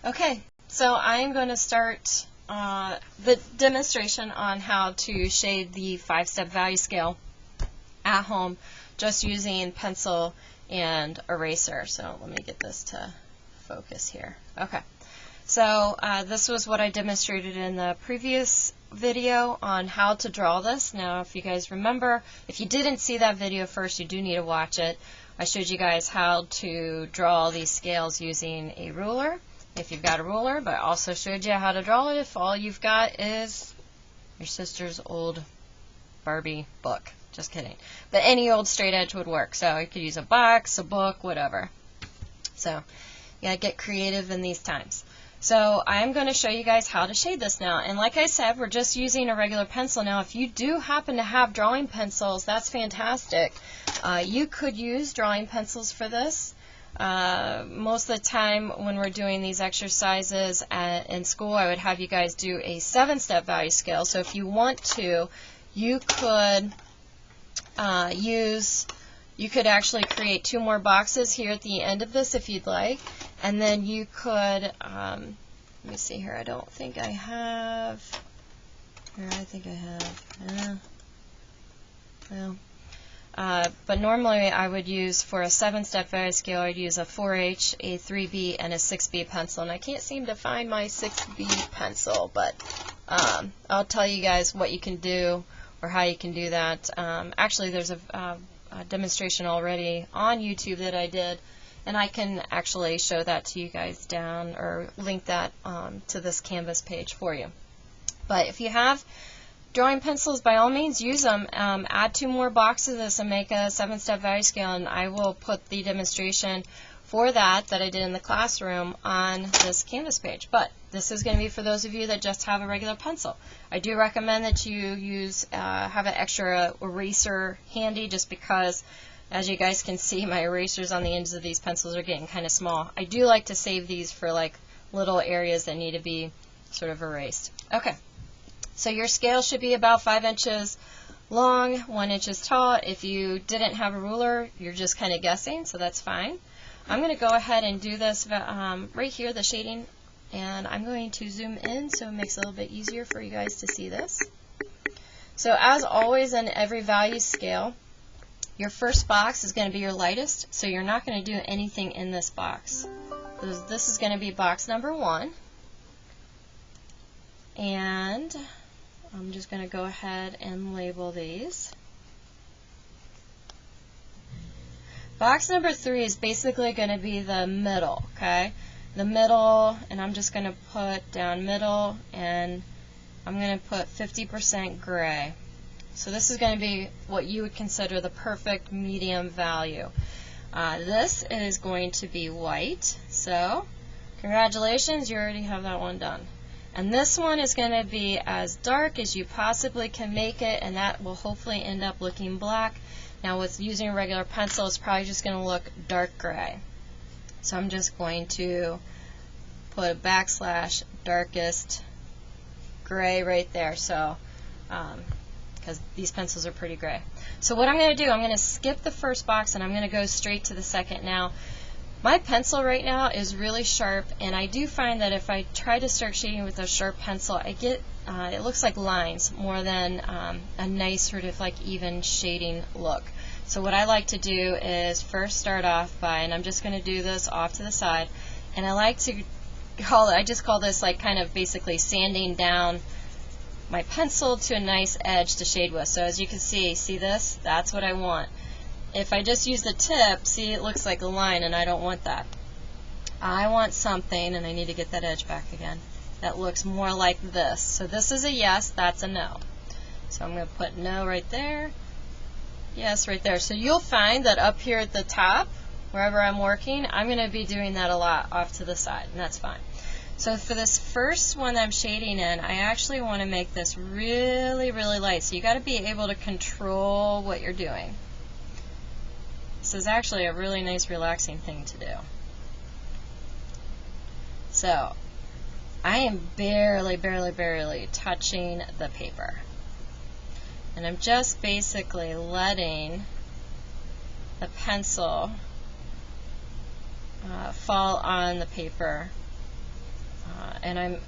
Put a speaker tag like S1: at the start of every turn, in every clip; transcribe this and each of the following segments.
S1: Okay, so I'm going to start the demonstration on how to shade the 5-step value scale at home just using pencil and eraser. So let me get this to focus here. Okay, so this was what I demonstrated in the previous video on how to draw this. Now if you guys remember, if you didn't see that video first, you do need to watch it. I showed you guys how to draw these scales using a ruler, if you've got a ruler, but I also showed you how to draw it if all you've got is your sister's old Barbie book. Just kidding. But any old straight edge would work. So you could use a box, a book, whatever. So you gotta get creative in these times. So I'm going to show you guys how to shade this now. And like I said, we're just using a regular pencil. Now if you do happen to have drawing pencils, that's fantastic. You could use drawing pencils for this. Most of the time when we're doing these exercises in school, I would have you guys do a 7-step value scale. So if you want to, you could you could actually create 2 more boxes here at the end of this if you'd like. And then you could, let me see here, I don't think I have, here I think I have, well. But normally I would use, for a 7-step value scale, I'd use a 4H, a 3B, and a 6B pencil. And I can't seem to find my 6B pencil, but I'll tell you guys what you can do or how you can do that. Actually, there's a demonstration already on YouTube that I did, and I can actually show that to you guys down, or link that to this Canvas page for you. But if you have drawing pencils, by all means use them. Add 2 more boxes of this and make a 7-step value scale, and I will put the demonstration for that I did in the classroom on this Canvas page. But this is going to be for those of you that just have a regular pencil. I do recommend that you use have an extra eraser handy, just because, as you guys can see, my erasers on the ends of these pencils are getting kind of small. I do like to save these for like little areas that need to be sort of erased. Okay. So your scale should be about 5 inches long, 1 inch tall. If you didn't have a ruler, you're just kind of guessing, so that's fine. I'm going to go ahead and do this right here, the shading, and I'm going to zoom in so it makes it a little bit easier for you guys to see this. So as always in every value scale, your first box is going to be your lightest, so you're not going to do anything in this box. This is going to be box number 1, and I'm just going to go ahead and label these. Box number 3 is basically going to be the middle, okay? The middle, and I'm just going to put down middle, and I'm going to put 50% gray. So this is going to be what you would consider the perfect medium value. This is going to be white, so congratulations, you already have that one done. And this one is going to be as dark as you possibly can make it, and that will hopefully end up looking black. Now with using a regular pencil, it's probably just going to look dark gray. So I'm just going to put a backslash darkest gray right there, so because these pencils are pretty gray. So what I'm going to do, I'm going to skip the first box and I'm going to go straight to the second. Now my pencil right now is really sharp, and I do find that if I try to start shading with a sharp pencil, I get it looks like lines more than a nice sort of like even shading look. So what I like to do is first start off by, and I'm just going to do this off to the side, and I like to call it, I just call this like kind of basically sanding down my pencil to a nice edge to shade with. So as you can see this? That's what I want. If I just use the tip, see, it looks like a line, and I don't want that. I want something, and I need to get that edge back again, that looks more like this. So this is a yes, that's a no. So I'm going to put no right there, yes right there. So you'll find that up here at the top, wherever I'm working, I'm going to be doing that a lot off to the side, and that's fine. So for this first one that I'm shading in, I actually want to make this really, really light. So you got to be able to control what you're doing. This is actually a really nice relaxing thing to do. So I am barely touching the paper. And I'm just basically letting the pencil fall on the paper and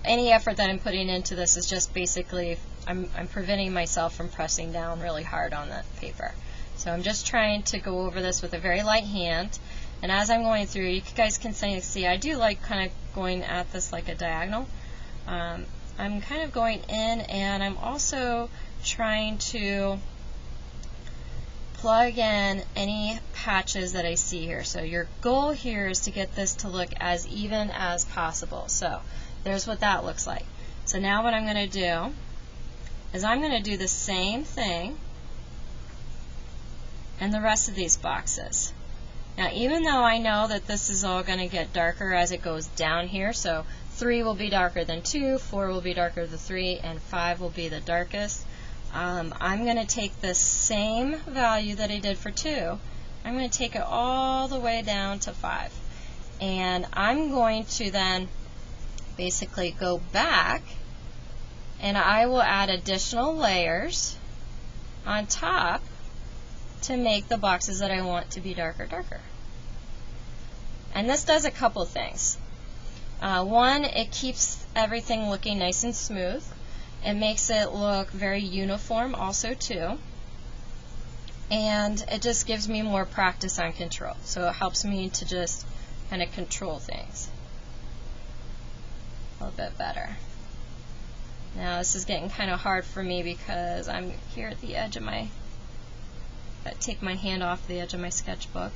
S1: any effort that I'm putting into this is just basically I'm preventing myself from pressing down really hard on the paper. So I'm just trying to go over this with a very light hand, and as I'm going through, you guys can see I do like kind of going at this like a diagonal. I'm kind of going in, and I'm also trying to plug in any patches that I see here. So your goal here is to get this to look as even as possible. So there's what that looks like. So now what I'm going to do is I'm going to do the same thing in the rest of these boxes. Now, even though I know that this is all going to get darker as it goes down here, so 3 will be darker than 2, 4 will be darker than 3, and 5 will be the darkest, I'm going to take the same value that I did for 2, I'm going to take it all the way down to 5. And I'm going to then basically go back, and I will add additional layers on top to make the boxes that I want to be darker. And this does a couple things. One, it keeps everything looking nice and smooth. It makes it look very uniform also too. And it just gives me more practice on control. So it helps me to just kind of control things a little bit better. Now this is getting kind of hard for me because I'm here at the edge of my take my hand off the edge of my sketchbook.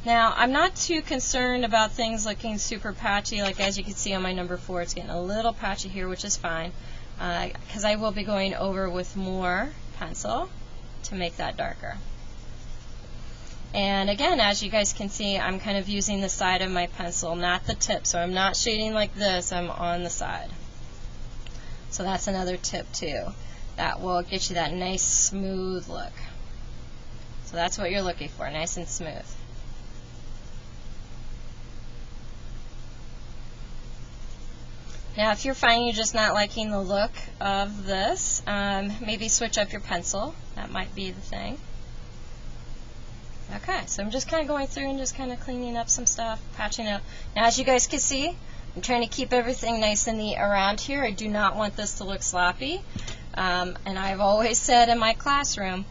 S1: Now, I'm not too concerned about things looking super patchy. Like as you can see on my number 4, it's getting a little patchy here, which is fine, because I will be going over with more pencil to make that darker. And again, as you guys can see, I'm kind of using the side of my pencil, not the tip. So I'm not shading like this, I'm on the side. So that's another tip too. That will get you that nice smooth look. So that's what you're looking for, nice and smooth. Now if you're finding you're just not liking the look of this, maybe switch up your pencil. That might be the thing. Okay, so I'm just kind of going through and just kind of cleaning up some stuff, patching up. Now as you guys can see, I'm trying to keep everything nice and neat around here. I do not want this to look sloppy. And I've always said in my classroom,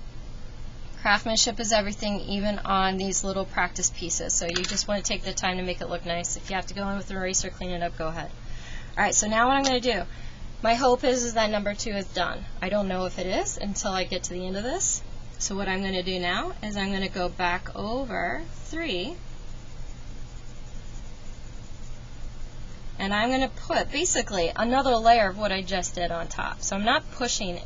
S1: craftsmanship is everything, even on these little practice pieces. So you just want to take the time to make it look nice. If you have to go in with an eraser, clean it up, go ahead. Alright, so now what I'm going to do, my hope is that number 2 is done. I don't know if it is until I get to the end of this. So what I'm going to do now is I'm going to go back over 3, and I'm going to put basically another layer of what I just did on top. So I'm not pushing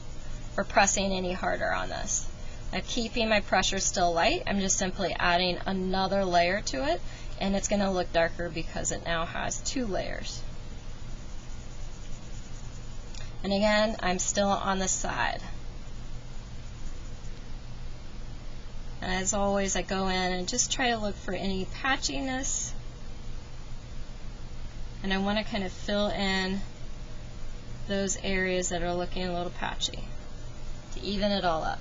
S1: or pressing any harder on this. I'm keeping my pressure still light. I'm just simply adding another layer to it, and it's going to look darker because it now has 2 layers. And again, I'm still on the side. And as always, I go in and just try to look for any patchiness. And I want to kind of fill in those areas that are looking a little patchy to even it all up.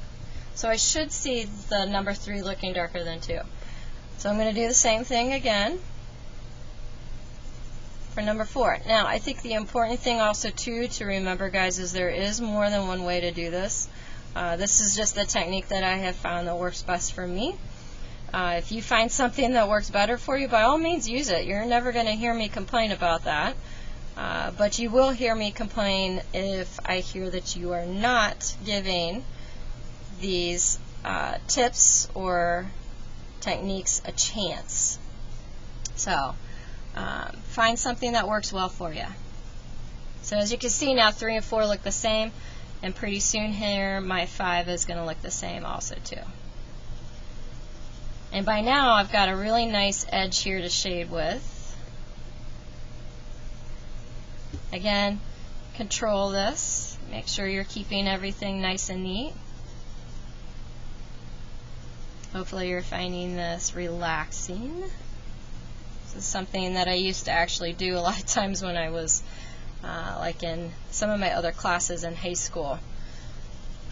S1: So I should see the number 3 looking darker than 2. So I'm going to do the same thing again for number 4. Now, I think the important thing also too to remember, guys, is there is more than one way to do this. This is just the technique that I have found that works best for me. If you find something that works better for you, by all means use it. You're never going to hear me complain about that. But you will hear me complain if I hear that you are not giving these tips or techniques a chance. So find something that works well for you. So as you can see now, 3 and 4 look the same, and pretty soon here my 5 is going to look the same also too. And by now I've got a really nice edge here to shade with. Again, control this. Make sure you're keeping everything nice and neat. Hopefully you're finding this relaxing. This is something that I used to actually do a lot of times when I was like in some of my other classes in high school.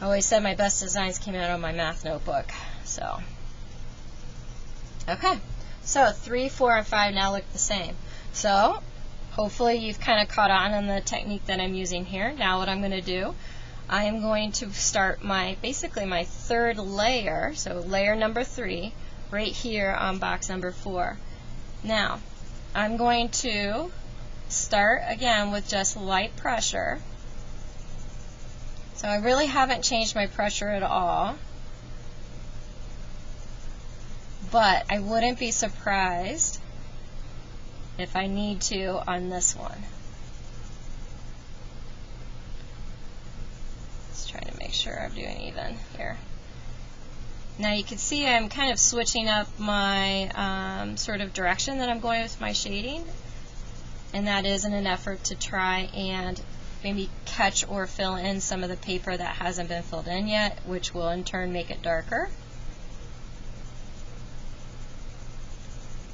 S1: I always said my best designs came out of my math notebook. So, okay, so 3, 4, and 5 now look the same. So hopefully you've kind of caught on the technique that I'm using here. Now what I'm going to do, I am going to start basically my third layer, so layer number 3, right here on box number 4. Now, I'm going to start again with just light pressure. So I really haven't changed my pressure at all, but I wouldn't be surprised if I need to on this one. Just trying to make sure I'm doing even here. Now you can see I'm kind of switching up my sort of direction that I'm going with my shading, and that is in an effort to try and maybe catch or fill in some of the paper that hasn't been filled in yet, which will in turn make it darker.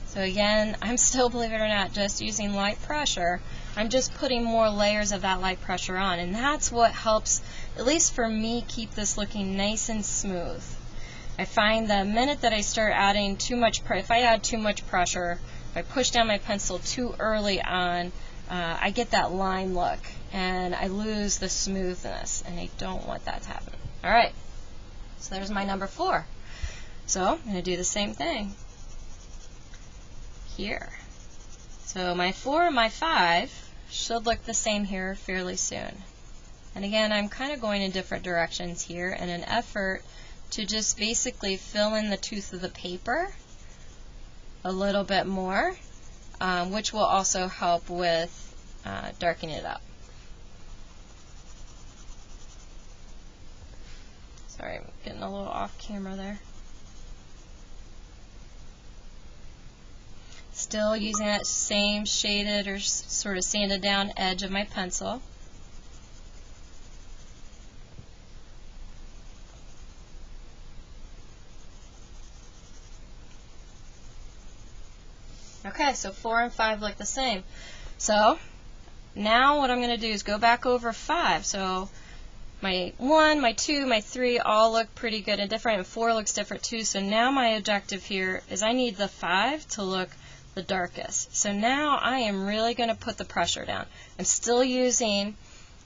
S1: So again, I'm still, believe it or not, just using light pressure. I'm just putting more layers of that light pressure on, and that's what helps, at least for me, keep this looking nice and smooth. I find the minute that I start adding too much, if I add too much pressure, if I push down my pencil too early on, I get that line look, and I lose the smoothness, and I don't want that to happen. Alright, so there's my number 4. So I'm going to do the same thing here. So my 4 and my 5 should look the same here fairly soon. And again, I'm kind of going in different directions here in an effort to just basically fill in the tooth of the paper a little bit more, which will also help with darkening it up. Sorry, I'm getting a little off camera there. Still using that same shaded or sort of sanded down edge of my pencil. Okay, so 4 and 5 look the same. So now what I'm going to do is go back over 5. So my 1, my 2, my 3 all look pretty good and different, and 4 looks different too. So now my objective here is I need the 5 to look the darkest. So now I am really going to put the pressure down. I'm still using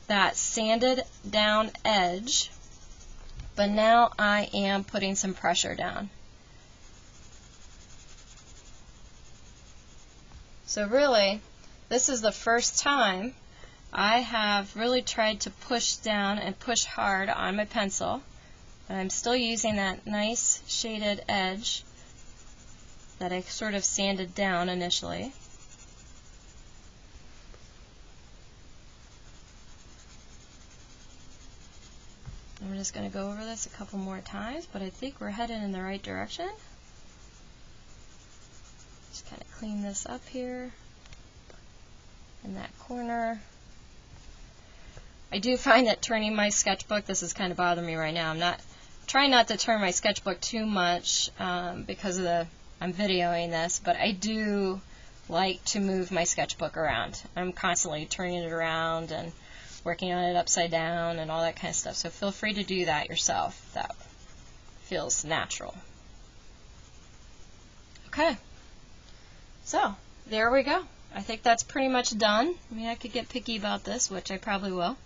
S1: that sanded down edge, but now I am putting some pressure down. So really, this is the first time I have really tried to push down and push hard on my pencil, but I'm still using that nice shaded edge that I sort of sanded down initially. And we're just going to go over this a couple more times, but I think we're headed in the right direction. Just kind of clean this up here in that corner. I do find that turning my sketchbook, this is kind of bothering me right now. I'm trying not to turn my sketchbook too much because of I'm videoing this, but I do like to move my sketchbook around. I'm constantly turning it around and working on it upside down and all that kind of stuff. So feel free to do that yourself. That feels natural. Okay. So there we go. I think that's pretty much done. I mean, I could get picky about this, which I probably will.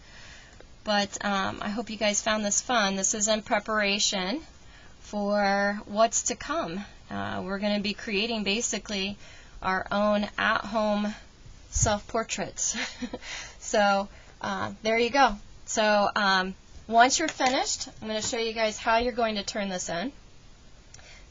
S1: But I hope you guys found this fun. This is in preparation for what's to come. We're going to be creating basically our own at-home self-portraits. So there you go. So once you're finished, I'm going to show you guys how you're going to turn this in.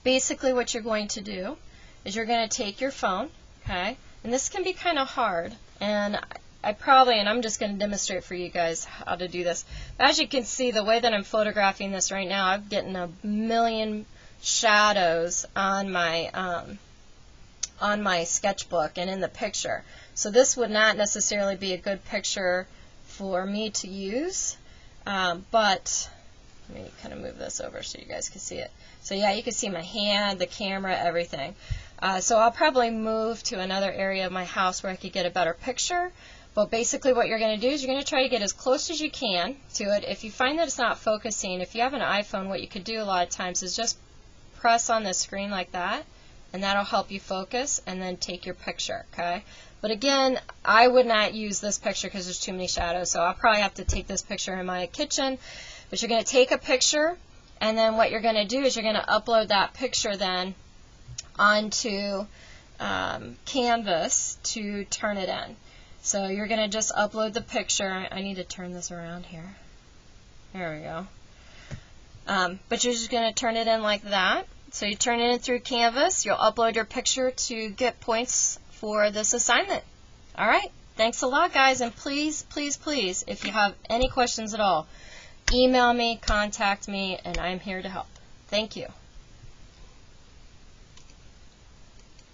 S1: Basically what you're going to do is you're going to take your phone, okay, and this can be kind of hard, and I'm just going to demonstrate for you guys how to do this. As you can see, the way that I'm photographing this right now, I'm getting a million shadows on my sketchbook and in the picture. So this would not necessarily be a good picture for me to use, but let me kind of move this over so you guys can see it. So yeah, you can see my hand, the camera, everything. So I'll probably move to another area of my house where I could get a better picture. But basically what you're going to do is you're going to try to get as close as you can to it. If you find that it's not focusing, if you have an iPhone, what you could do a lot of times is just press on the screen like that, and that'll help you focus, and then take your picture, okay? But again, I would not use this picture because there's too many shadows, so I'll probably have to take this picture in my kitchen. But you're going to take a picture, and then what you're going to do is you're going to upload that picture then onto Canvas to turn it in. So you're going to just upload the picture. I need to turn this around here. There we go. But you're just going to turn it in like that. So you turn it in through Canvas. You'll upload your picture to get points for this assignment. All right. Thanks a lot, guys. And please, please, please, if you have any questions at all, email me, contact me, and I'm here to help. Thank you.